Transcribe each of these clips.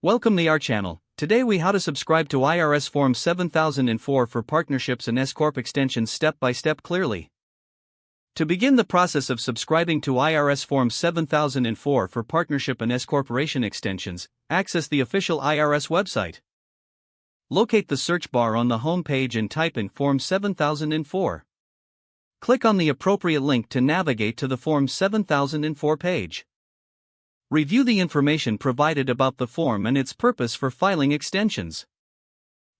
Welcome to our channel. Today we how to subscribe to IRS Form 7004 for partnerships and S-corp extensions step by step clearly. To begin the process of subscribing to IRS Form 7004 for partnership and S-corporation extensions, access the official IRS website. Locate the search bar on the home page and type in Form 7004. Click on the appropriate link to navigate to the Form 7004 page. Review the information provided about the form and its purpose for filing extensions.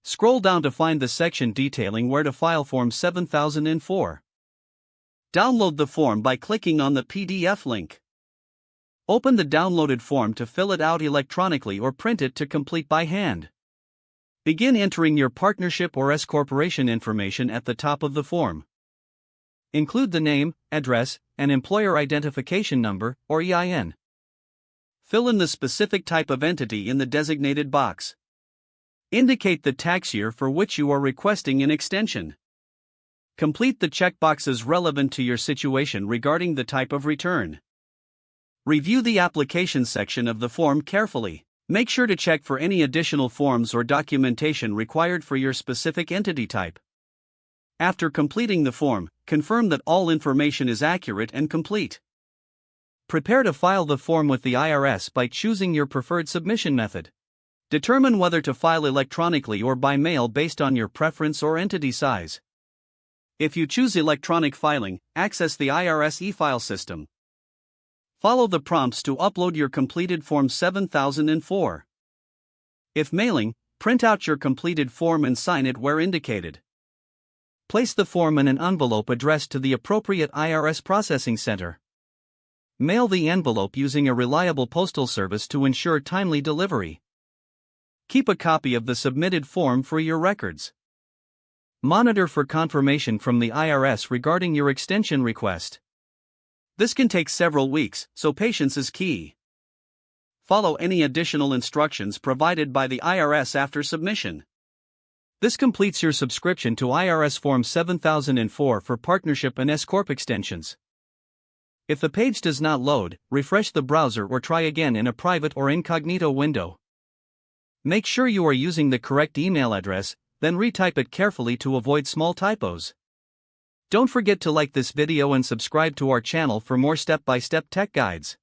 Scroll down to find the section detailing where to file Form 7004. Download the form by clicking on the PDF link. Open the downloaded form to fill it out electronically or print it to complete by hand. Begin entering your partnership or S-corporation information at the top of the form. Include the name, address, and employer identification number, or EIN. Fill in the specific type of entity in the designated box. Indicate the tax year for which you are requesting an extension. Complete the checkboxes relevant to your situation regarding the type of return. Review the application section of the form carefully. Make sure to check for any additional forms or documentation required for your specific entity type. After completing the form, confirm that all information is accurate and complete. Prepare to file the form with the IRS by choosing your preferred submission method. Determine whether to file electronically or by mail based on your preference or entity size. If you choose electronic filing, access the IRS e-file system. Follow the prompts to upload your completed Form 7004. If mailing, print out your completed form and sign it where indicated. Place the form in an envelope addressed to the appropriate IRS processing center. Mail the envelope using a reliable postal service to ensure timely delivery. Keep a copy of the submitted form for your records. Monitor for confirmation from the IRS regarding your extension request. This can take several weeks, so patience is key. Follow any additional instructions provided by the IRS after submission. This completes your subscription to IRS Form 7004 for partnership and S-corp extensions. If the page does not load, refresh the browser or try again in a private or incognito window. Make sure you are using the correct email address, then retype it carefully to avoid small typos. Don't forget to like this video and subscribe to our channel for more step-by-step tech guides.